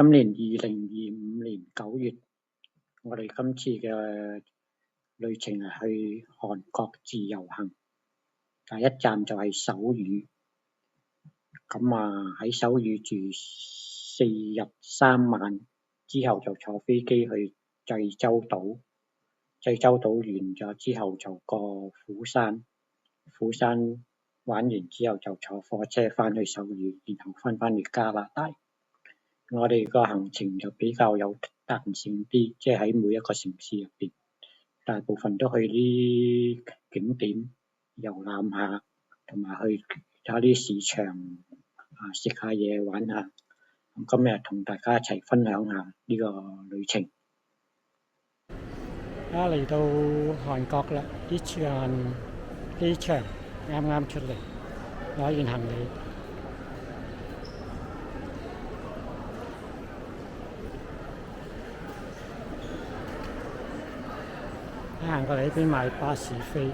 今年2025年9月，我哋今次嘅旅程係去韓國自由行，第一站就係首爾。喺首爾住4日3晚，之後就坐飛機去濟州島。濟州島完咗之後就過釜山，釜山玩完之後就坐火車翻去首爾，然後翻去加拿大。我哋個行程就比較有彈性啲，即係喺每一個城市入邊，大部分都去啲景點遊覽下，同埋去睇下啲市場食下嘢玩下。今日同大家一齊分享下呢個旅程。嚟到韓國啦，呢場機場啱啱出嚟，攞完行李。行過嚟呢邊買巴士飛。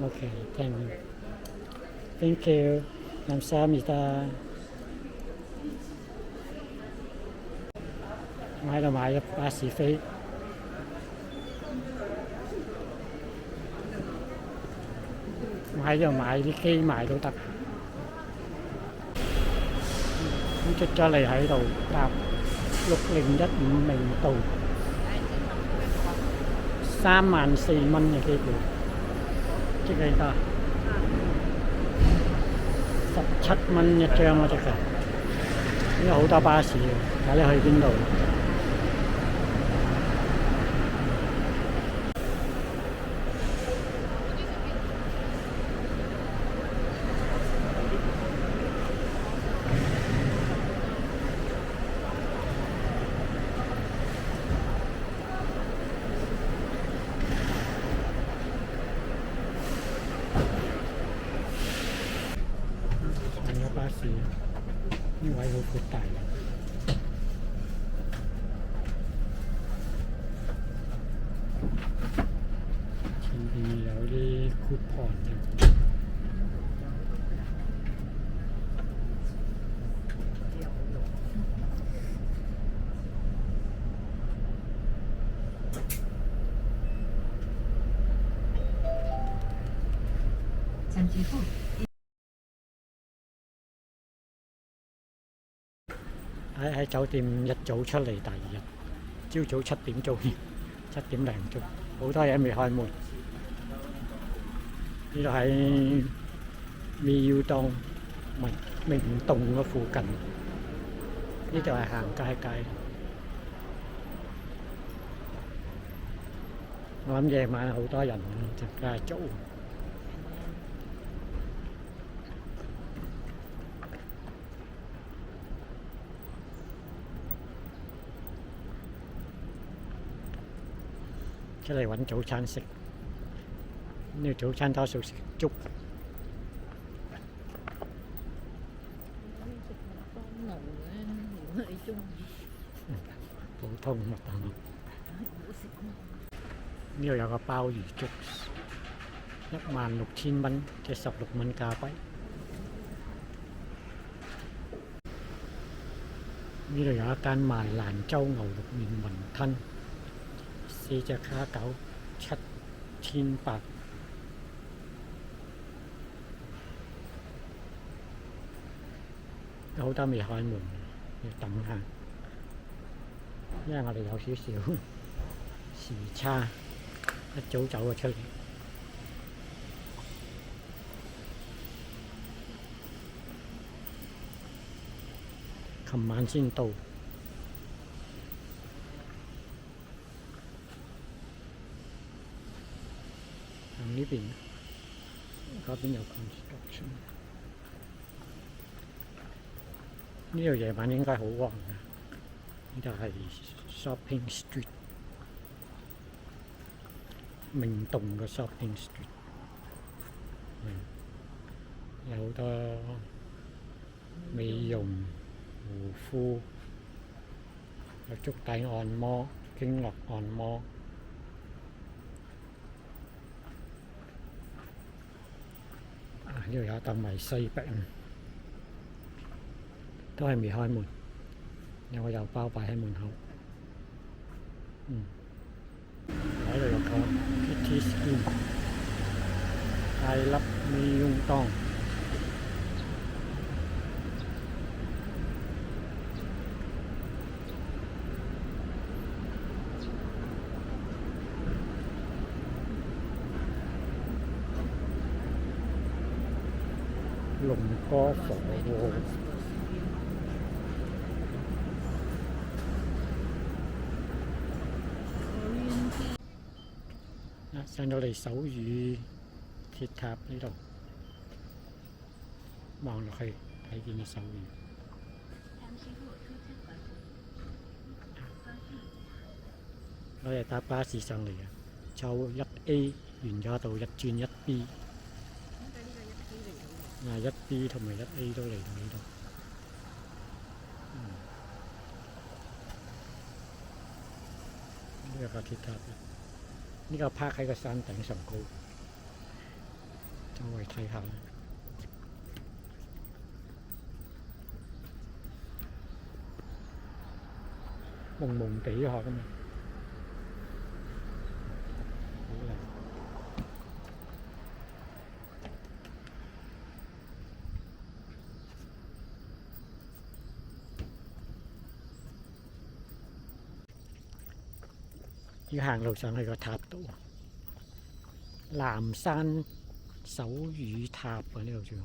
OK， thank you， 감사합니다。我喺度買咗巴士飛。喺度買啲機賣都得，咁出咗嚟喺度搭6015名渡，34,000蚊嘅機票，即係得17蚊一張咯，即係。因為好多巴士嘅，睇你去邊度。巴士呢位好闊大，前邊有啲 coupon 嘅。喺酒店一早出嚟，第二日朝早7點鐘，7點零鐘，好多嘢未開門。呢度喺明洞嘅附近，呢度係行街街。我諗夜晚好多人就梗係早。出嚟揾早餐食，呢個早餐多數食粥。普通麥當勞。呢度有個鮑魚粥，16,000蚊，即係16蚊加幣。呢度有一間賣蘭州牛肉麵雲吞，4隻蝦餃7,800。好多未開門，要等下，因為我哋有少少時差，一早走咗出嚟。琴晚先到。行呢邊，嗰邊有 construction。呢度夜晚應該好旺嘅。呢度係 shopping street， 明洞嘅 shopping street， 有好多美容、護膚、個足底按摩、經絡按摩。呢度有一棟迷西餅，都係未開門，有個郵包擺喺門口。喺度有個 PT Skin I Love 美容檔。龍哥火鍋。上到嚟手語鐵塔呢度，望落去睇見嘅手語。我哋搭巴士上嚟啊，就1A 完咗到1轉1B。1B 同埋1A 都嚟到呢度。呢個鐵塔，呢個泊喺個山頂上高，周圍睇下。蒙蒙地下㗎嘛。要行路上去個塔度，南山手語塔啊，呢度叫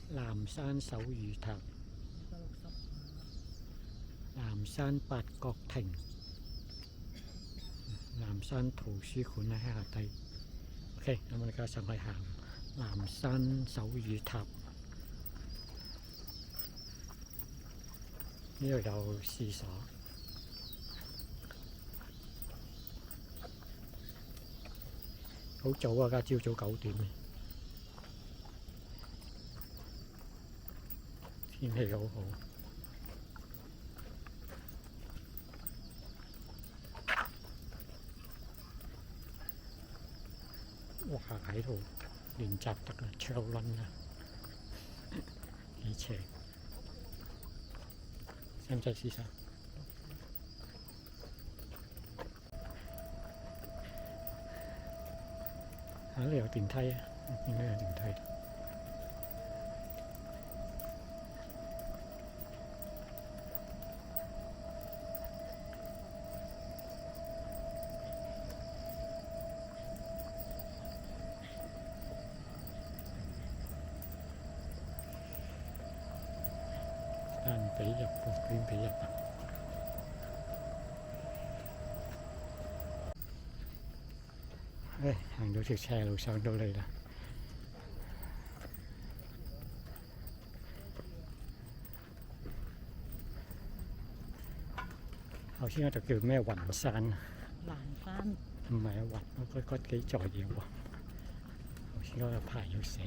南山手語塔。南山八角亭，南山圖書館喺下低。OK，咁我哋而家上去行南山手語塔。呢度有廁所。好早啊！而家朝早9點，天氣好好。哇！喺度練習得啊，超撚啊，幾斜。使唔使試下？呢度有電梯啊！應該有電梯。但俾入喎，捐俾入啊！行到條斜路上到嚟啦。頭先嗰度叫咩雲山啊？南山。唔係啊，雲我覺得幾在意喎。頭先嗰個牌要寫。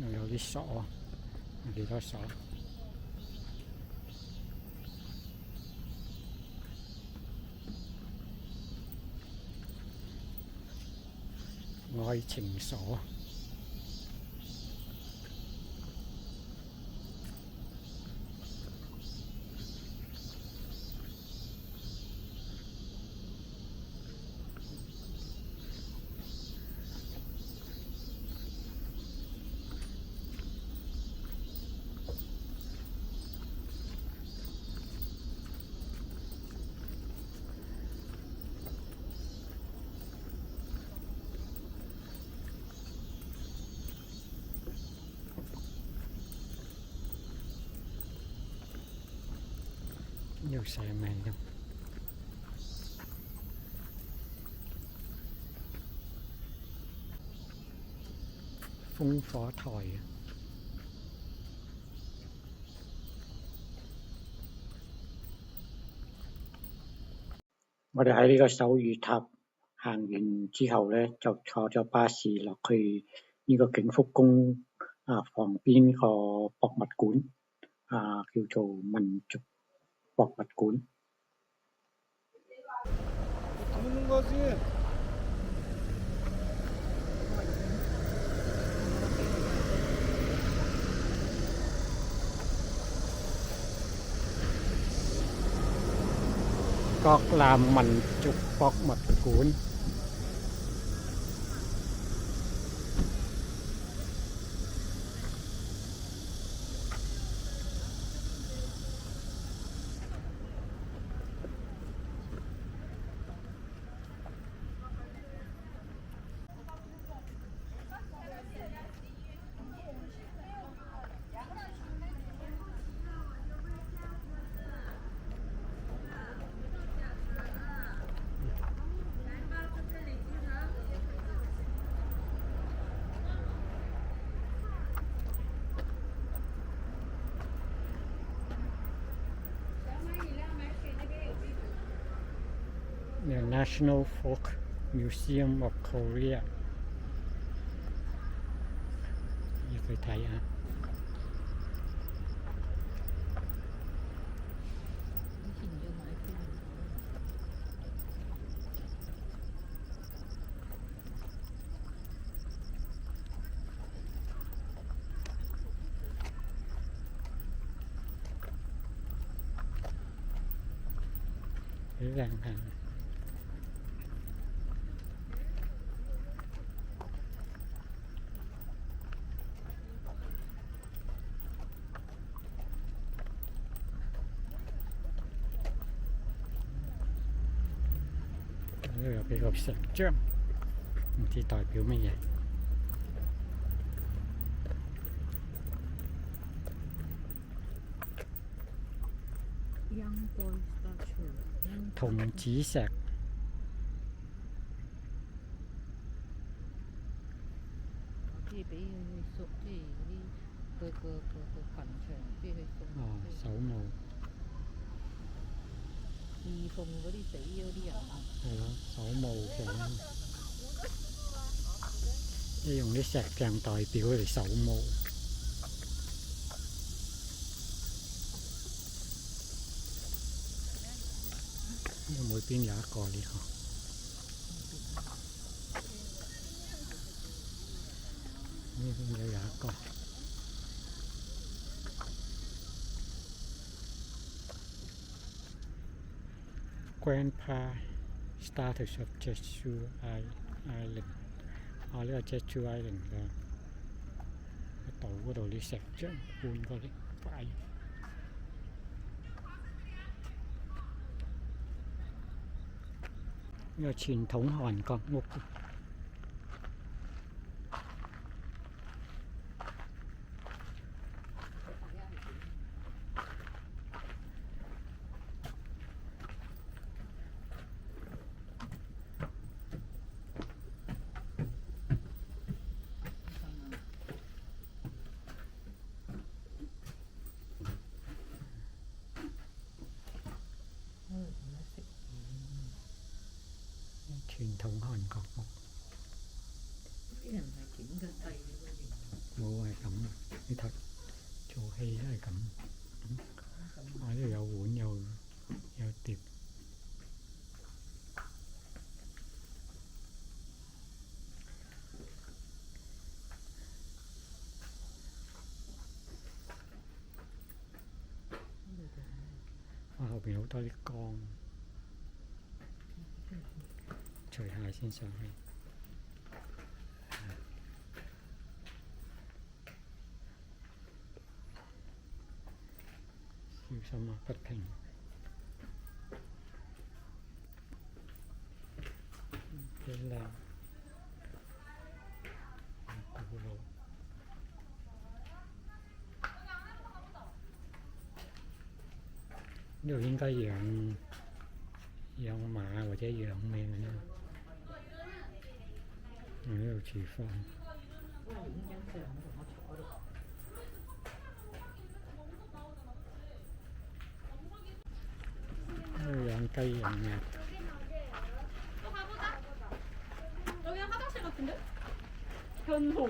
又有啲鎖，有幾多鎖？愛情鎖。Nhiều xe mày đâu. Phung phó thỏi.我哋喺呢個手語塔行完之後咧，就坐咗巴士落去呢個景福宮旁邊個博物館叫做民族博物館。國南民族博物館。The National Folk Museum of Korea 要去睇下。幾靚下。呢度有幾個石像，唔知代表乜嘢。童子石。即係俾佢送，即係嗰啲個墳場，即係去送。守墓。義奉嗰啲死嗰啲人。係咯，守墓嘅，即係用啲石像代表佢哋守墓。每邊有一個呢個。呢邊又有一個。Grandpa status of Jeju Island。呢個 Jeju Island 嘅島嗰度啲石像搬過嚟擺。呢個傳統韓國屋。傳統韓國屋。啲人係景嘅細嘅，冇係咁，你睇做戲都係咁。呢度有碗有碟。後邊好多啲光。除鞋先上去。小心不平。幾靚。古老。呢度應該養馬或者養咩嘅呢？呢度廚房。呢度養雞養鴨。 여기는 화장실 같은데? 변호.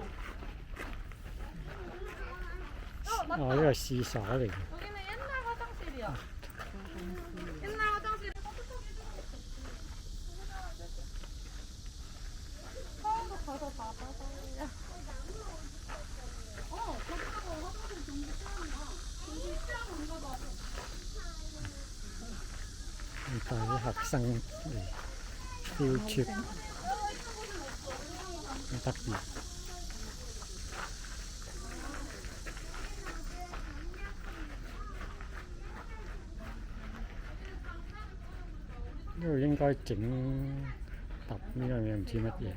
哦，呢個廁所嚟嘅。 여기는 옛날 화장실이야. 옛날 화장실. 처음부터 가서 봐봐야. 저기다가 화장실 전부 쓰는구나. 전부 쓰라고 봐. 帶啲學生嚟標貼，好得意。呢度應該整揼呢樣嘢，唔知乜嘢。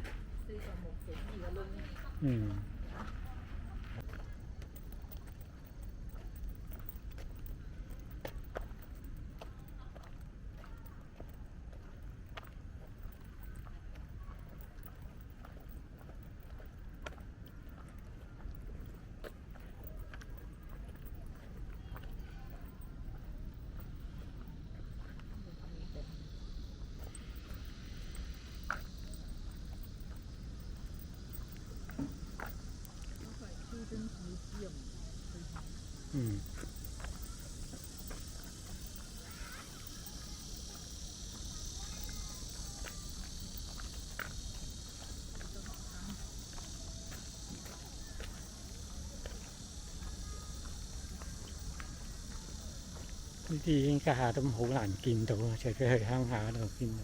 呢啲已經家下都好難見到啦，除非去鄉下度見到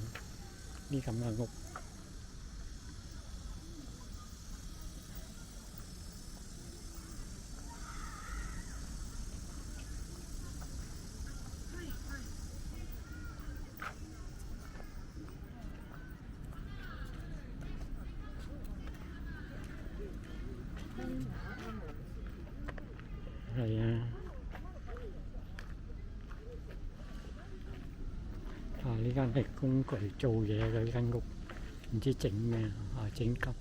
呢咁嘅屋。係啊。 呢間係工具做嘢嘅呢間屋，唔知整咩啊？整金。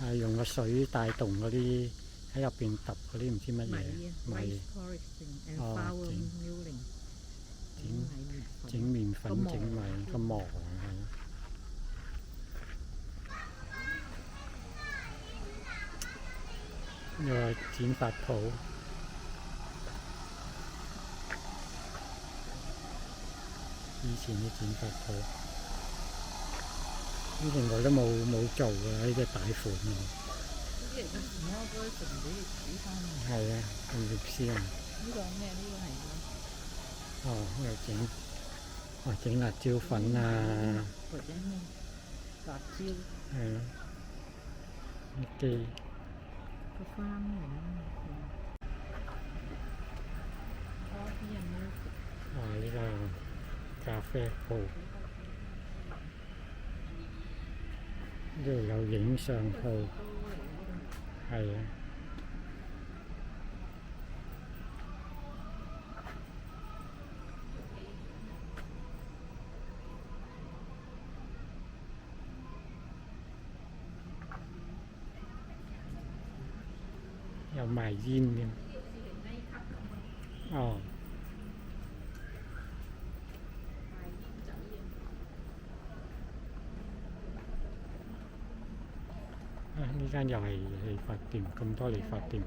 係用個水帶動嗰啲喺入邊揼嗰啲唔知乜嘢米。整麵粉整米個磨係。呢個剪髮鋪。以前嘅剪髮鋪。 呢另外都冇做㗎，呢啲擺款㗎。係啊，工業師啊。呢個咩？呢個係哦，呢度整辣椒粉啊。或者咩？辣椒。係啊。啲個花嚟啊。呢個咖啡鋪。 呢度有影相鋪，係啊，有賣煙添，哦。 呢間又係理髮店，咁多理髮店。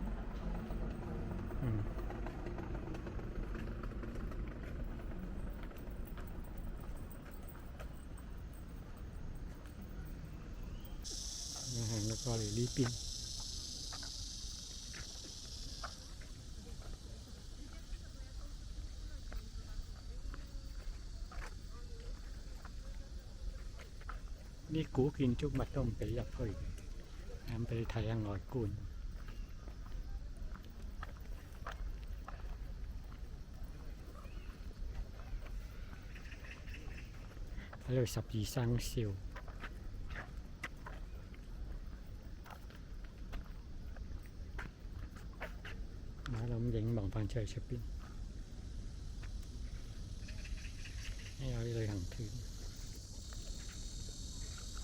行咗過嚟呢邊。啲古建築物都唔俾入去嘅。咁俾你睇下外觀。喺度12生肖。我諗影望翻出嚟出邊，有啲旅行團。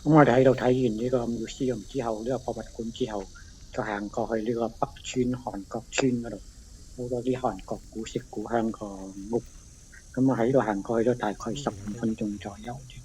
咁我哋喺度睇完呢個museum之後，呢個博物館之後，就行過去呢個北村韓國村嗰度，好多啲韓國古色古香個屋。咁我喺度行過去都大概15分鐘左右啫。